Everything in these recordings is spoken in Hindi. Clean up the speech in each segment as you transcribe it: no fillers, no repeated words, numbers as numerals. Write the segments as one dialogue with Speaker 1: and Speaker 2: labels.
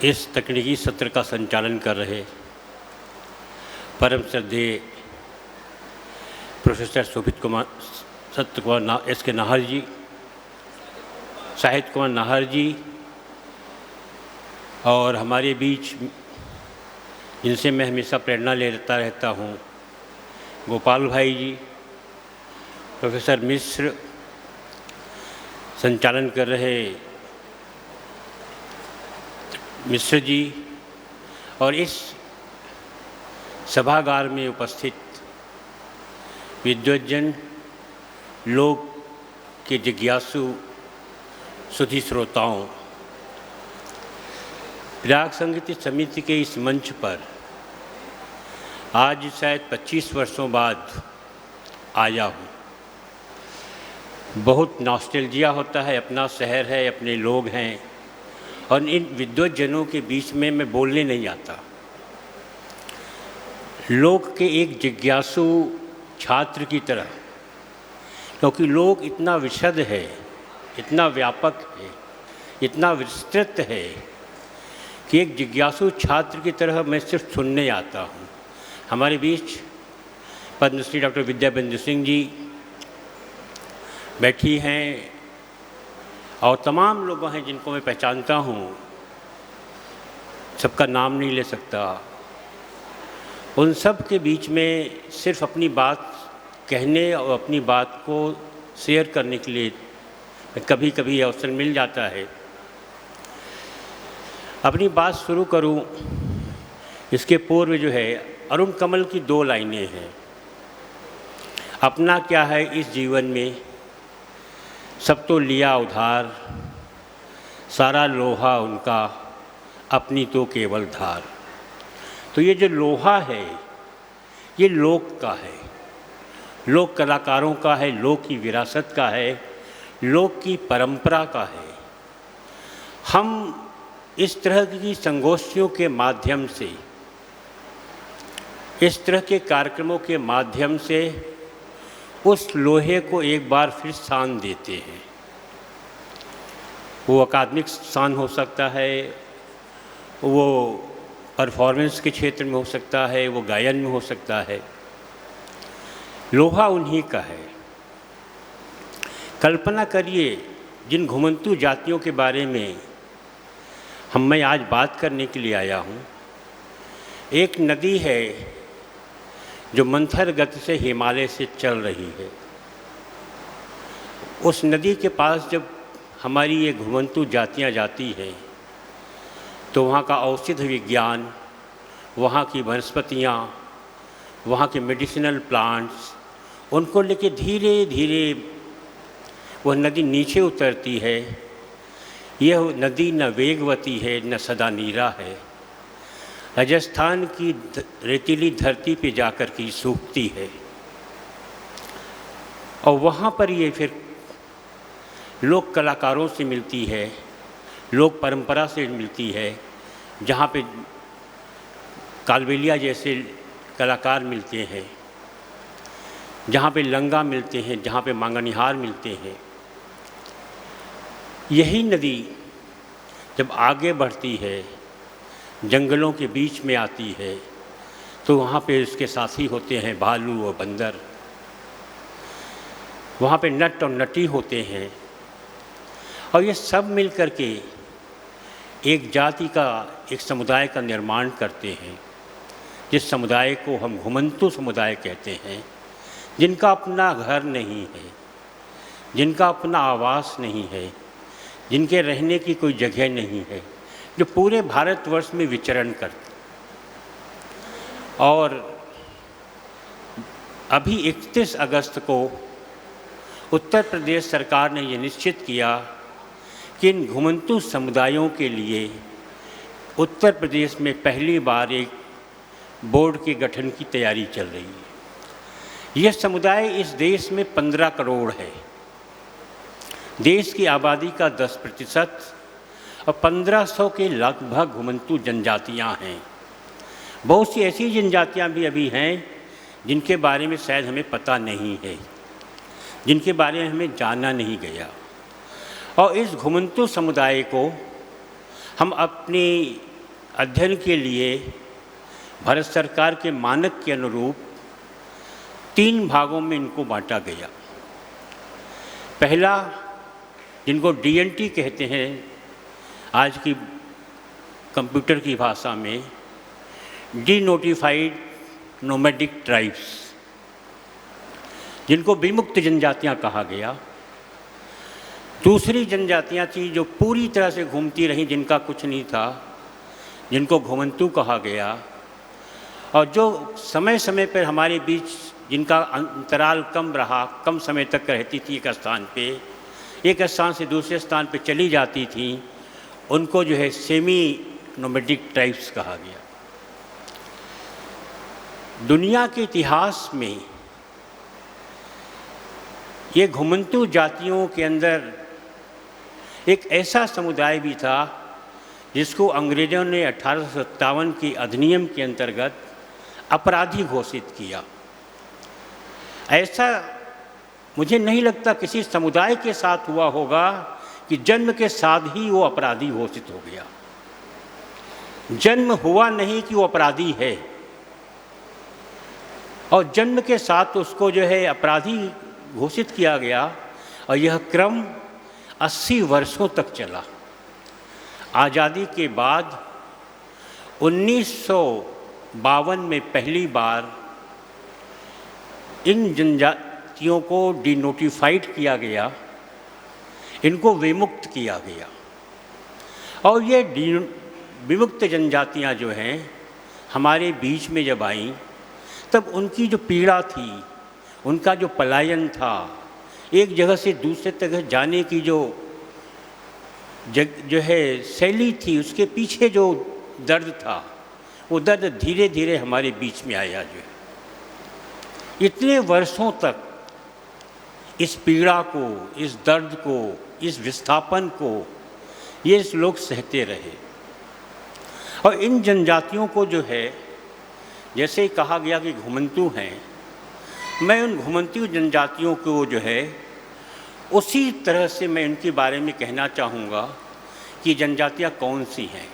Speaker 1: इस तकनीकी सत्र का संचालन कर रहे परम श्रद्धेय प्रोफेसर शोभित कुमार सत्य कुमार एस के नाहर जी, साहित्य कुमार नाहर जी और हमारे बीच जिनसे मैं हमेशा प्रेरणा लेता रहता हूँ गोपाल भाई जी, प्रोफेसर मिश्र, संचालन कर रहे मिश्र जी और इस सभागार में उपस्थित विद्वज्जन, लोक के जिज्ञासु सुधी श्रोताओं, प्रयाग संगीत समिति के इस मंच पर आज शायद 25 वर्षों बाद आया हूँ। बहुत नॉस्टैल्जिया होता है, अपना शहर है, अपने लोग हैं और इन विद्वज्जनों के बीच में मैं बोलने नहीं आता। लोक के एक जिज्ञासु छात्र की तरह, क्योंकि लोक इतना विशद है, इतना व्यापक है, इतना विस्तृत है कि एक जिज्ञासु छात्र की तरह मैं सिर्फ सुनने आता हूँ। हमारे बीच पद्मश्री डॉक्टर विद्याबेंद्र सिंह जी बैठी हैं और तमाम लोग हैं जिनको मैं पहचानता हूँ, सबका नाम नहीं ले सकता। उन सब के बीच में सिर्फ अपनी बात कहने और अपनी बात को शेयर करने के लिए कभी कभी अवसर मिल जाता है। अपनी बात शुरू करूं, इसके पूर्व जो है अरुण कमल की 2 लाइनें हैं। अपना क्या है इस जीवन में, सब तो लिया उधार, सारा लोहा उनका, अपनी तो केवल धार। तो ये जो लोहा है ये लोक का है, लोक कलाकारों का है, लोक की विरासत का है, लोक की परंपरा का है। हम इस तरह की संगोष्ठियों के माध्यम से, इस तरह के कार्यक्रमों के माध्यम से उस लोहे को एक बार फिर सान देते हैं। वो अकादमिक स्थान हो सकता है, वो परफॉर्मेंस के क्षेत्र में हो सकता है, वो गायन में हो सकता है। लोहा उन्हीं का है। कल्पना करिए जिन घुमंतू जातियों के बारे में मैं आज बात करने के लिए आया हूँ। एक नदी है जो मंथर गति से हिमालय से चल रही है। उस नदी के पास जब हमारी ये घुमंतू जातियाँ जाती हैं तो वहाँ का औषधि विज्ञान, वहाँ की वनस्पतियाँ, वहाँ के मेडिसिनल प्लांट्स, उनको लेके धीरे धीरे वह नदी नीचे उतरती है। यह नदी न वेगवती है न सदा नीरा है, राजस्थान की रेतीली धरती पे जाकर के सूखती है और वहाँ पर ये फिर लोक कलाकारों से मिलती है, लोक परंपरा से मिलती है, जहाँ पे कालबेलिया जैसे कलाकार मिलते हैं, जहाँ पे लंगा मिलते हैं, जहाँ पे मांगनिहार मिलते हैं। यही नदी जब आगे बढ़ती है, जंगलों के बीच में आती है, तो वहाँ पे उसके साथी होते हैं भालू और बंदर। वहाँ पे नट और नटी होते हैं और ये सब मिल कर के एक जाति का, एक समुदाय का निर्माण करते हैं, जिस समुदाय को हम घुमंतू समुदाय कहते हैं, जिनका अपना घर नहीं है, जिनका अपना आवास नहीं है, जिनके रहने की कोई जगह नहीं है, जो पूरे भारतवर्ष में विचरण करते। और अभी 31 अगस्त को उत्तर प्रदेश सरकार ने ये निश्चित किया कि इन घुमंतू समुदायों के लिए उत्तर प्रदेश में पहली बार एक बोर्ड के गठन की तैयारी चल रही है। यह समुदाय इस देश में 15 करोड़ है। देश की आबादी का 10% और 1500 के लगभग घुमंतू जनजातियां हैं। बहुत सी ऐसी जनजातियां भी अभी हैं जिनके बारे में शायद हमें पता नहीं है, जिनके बारे में हमें जाना नहीं गया। और इस घुमंतू समुदाय को हम अपनी अध्ययन के लिए भारत सरकार के मानक के अनुरूप 3 भागों में इनको बांटा गया। पहला, जिनको डीएनटी कहते हैं आज की कंप्यूटर की भाषा में, डी नोटिफाइड नोमैडिक ट्राइब्स, जिनको विमुक्त जनजातियां कहा गया। दूसरी जनजातियां थी जो पूरी तरह से घूमती रहीं, जिनका कुछ नहीं था, जिनको घुमंतू कहा गया। और जो समय समय पर हमारे बीच जिनका अंतराल कम रहा, कम समय तक रहती थी एक स्थान पे, एक स्थान से दूसरे स्थान पे चली जाती थी, उनको जो है सेमी नोमैडिक ट्राइब्स कहा गया। दुनिया के इतिहास में ये घुमंतू जातियों के अंदर एक ऐसा समुदाय भी था जिसको अंग्रेज़ों ने 1857 के अधिनियम के अंतर्गत अपराधी घोषित किया। ऐसा मुझे नहीं लगता किसी समुदाय के साथ हुआ होगा कि जन्म के साथ ही वो अपराधी घोषित हो गया। जन्म हुआ नहीं कि वो अपराधी है, और जन्म के साथ उसको जो है अपराधी घोषित किया गया। और यह क्रम 80 वर्षों तक चला। आज़ादी के बाद 1952 में पहली बार इन जनजातियों को डिनोटिफाइड किया गया, इनको विमुक्त किया गया। और ये विमुक्त जनजातियां जो हैं हमारे बीच में जब आईं, तब उनकी जो पीड़ा थी, उनका जो पलायन था, एक जगह से दूसरे जगह जाने की जो है शैली थी, उसके पीछे जो दर्द था, वो दर्द धीरे धीरे हमारे बीच में आया। जो है इतने वर्षों तक इस पीड़ा को, इस दर्द को, इस विस्थापन को ये लोग सहते रहे। और इन जनजातियों को जो है, जैसे कहा गया कि घुमंतू हैं, मैं उन घुमंतू जनजातियों को जो है उसी तरह से मैं उनके बारे में कहना चाहूँगा कि जनजातियाँ कौन सी हैं।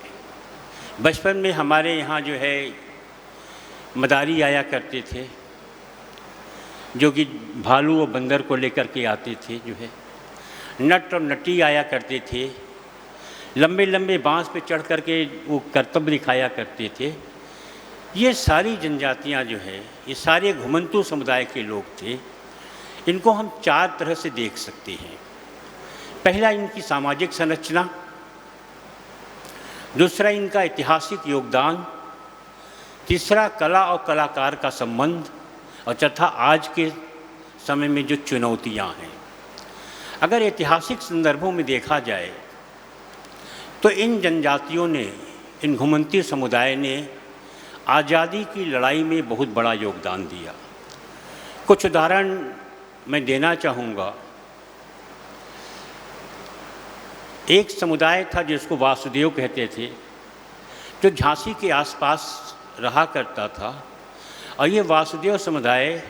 Speaker 1: बचपन में हमारे यहाँ जो है मदारी आया करते थे, जो कि भालू और बंदर को लेकर के आते थे। जो है नट और नटी आया करते थे, लंबे लंबे बांस पे चढ़ करके वो करतब दिखाया करते थे। ये सारी जनजातियाँ जो है, ये सारे घुमंतू समुदाय के लोग थे। इनको हम 4 तरह से देख सकते हैं। पहला, इनकी सामाजिक संरचना। दूसरा, इनका ऐतिहासिक योगदान। तीसरा, कला और कलाकार का संबंध। और चौथा, आज के समय में जो चुनौतियां हैं। अगर ऐतिहासिक संदर्भों में देखा जाए तो इन जनजातियों ने, इन घुमंती समुदाय ने आज़ादी की लड़ाई में बहुत बड़ा योगदान दिया। कुछ उदाहरण मैं देना चाहूँगा। एक समुदाय था जिसको वासुदेव कहते थे, जो झांसी के आसपास रहा करता था। और ये वासुदेव समुदाय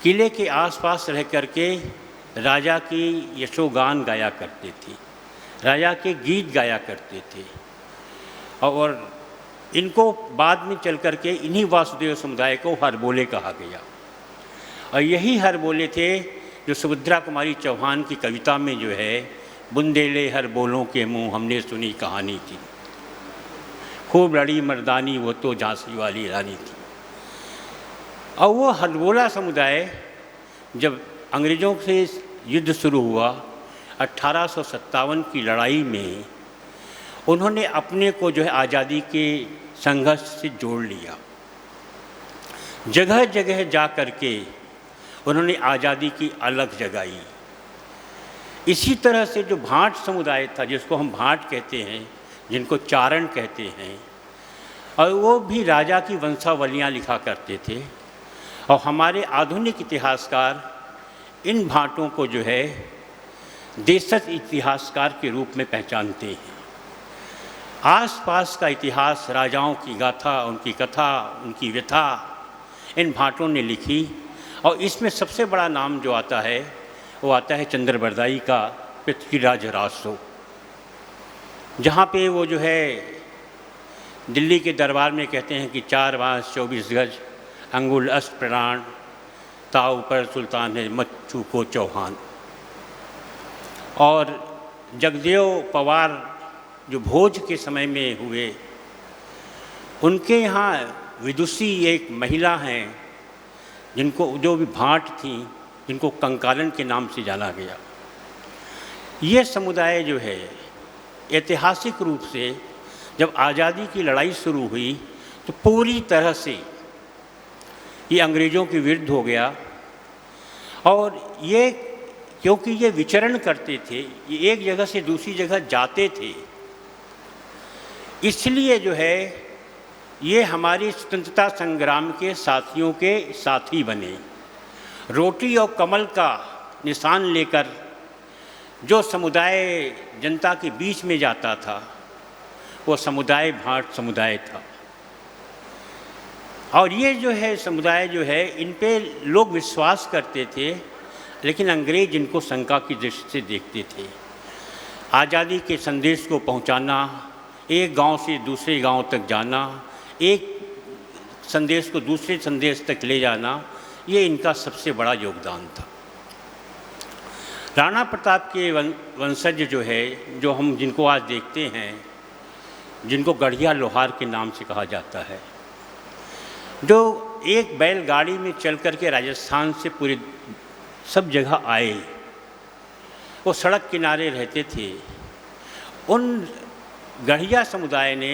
Speaker 1: किले के आसपास रह करके राजा की यशोगान गाया करते थे, राजा के गीत गाया करते थे। और इनको बाद में चल करके इन्हीं वासुदेव समुदाय को हरबोले कहा गया। और यही हरबोले थे जो सुभद्रा कुमारी चौहान की कविता में जो है, बुंदेले हरबोलों के मुँह हमने सुनी कहानी थी, खूब लड़ी मर्दानी वो तो झांसी वाली रानी थी। और वो हरबोला समुदाय जब अंग्रेज़ों से युद्ध शुरू हुआ 1857 की लड़ाई में, उन्होंने अपने को जो है आज़ादी के संघर्ष से जोड़ लिया। जगह जगह जा कर के उन्होंने आज़ादी की अलग जगाई। इसी तरह से जो भाट समुदाय था, जिसको हम भाट कहते हैं, जिनको चारण कहते हैं, और वो भी राजा की वंशावलियाँ लिखा करते थे। और हमारे आधुनिक इतिहासकार इन भाटों को जो है देशज इतिहासकार के रूप में पहचानते हैं। आसपास का इतिहास, राजाओं की गाथा, उनकी कथा, उनकी व्यथा इन भाटों ने लिखी। और इसमें सबसे बड़ा नाम जो आता है वो आता है चंद्रबरदाई का पृथ्वीराज राजसो, जहाँ पे वो जो है दिल्ली के दरबार में कहते हैं कि 4 बांस 24 गज, अंगुल अष्ट प्राण, ताऊ पर सुल्तान है मत चूको चौहान। और जगदेव पवार जो भोज के समय में हुए, उनके यहाँ विदुषी एक महिला हैं जिनको जो भी भाट थी, जिनको कंकालन के नाम से जाना गया। ये समुदाय जो है ऐतिहासिक रूप से जब आज़ादी की लड़ाई शुरू हुई तो पूरी तरह से ये अंग्रेज़ों के विरुद्ध हो गया। और ये क्योंकि ये विचरण करते थे, ये एक जगह से दूसरी जगह जाते थे, इसलिए जो है ये हमारे स्वतंत्रता संग्राम के साथियों के साथी बने। रोटी और कमल का निशान लेकर जो समुदाय जनता के बीच में जाता था, वो समुदाय भाट समुदाय था। और ये जो है समुदाय जो है, इन पे लोग विश्वास करते थे, लेकिन अंग्रेज इनको शंका की दृष्टि से देखते थे। आज़ादी के संदेश को पहुंचाना, एक गांव से दूसरे गांव तक जाना, एक संदेश को दूसरे संदेश तक ले जाना, ये इनका सबसे बड़ा योगदान था। राणा प्रताप के वंशज जो है, जो हम जिनको आज देखते हैं, जिनको गढ़िया लोहार के नाम से कहा जाता है, जो एक बैलगाड़ी में चल कर के राजस्थान से पूरे सब जगह आए, वो सड़क किनारे रहते थे। उन गढ़िया समुदाय ने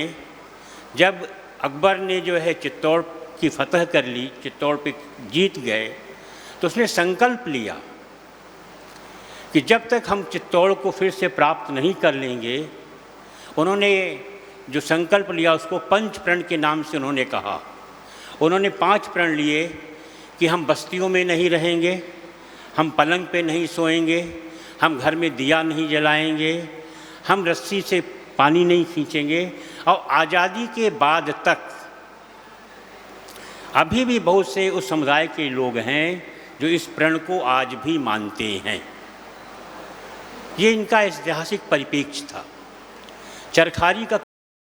Speaker 1: जब अकबर ने जो है चित्तौड़ की फतह कर ली, चित्तौड़ पे जीत गए, तो उसने संकल्प लिया कि जब तक हम चित्तौड़ को फिर से प्राप्त नहीं कर लेंगे, उन्होंने जो संकल्प लिया उसको पंच प्रण के नाम से उन्होंने कहा। उन्होंने 5 प्रण लिए कि हम बस्तियों में नहीं रहेंगे, हम पलंग पे नहीं सोएंगे, हम घर में दिया नहीं जलाएंगे, हम रस्सी से पानी नहीं खींचेंगे। और आज़ादी के बाद तक अभी भी बहुत से उस समुदाय के लोग हैं जो इस प्रण को आज भी मानते हैं। ये इनका ऐतिहासिक परिप्रेक्ष्य था। चरखारी का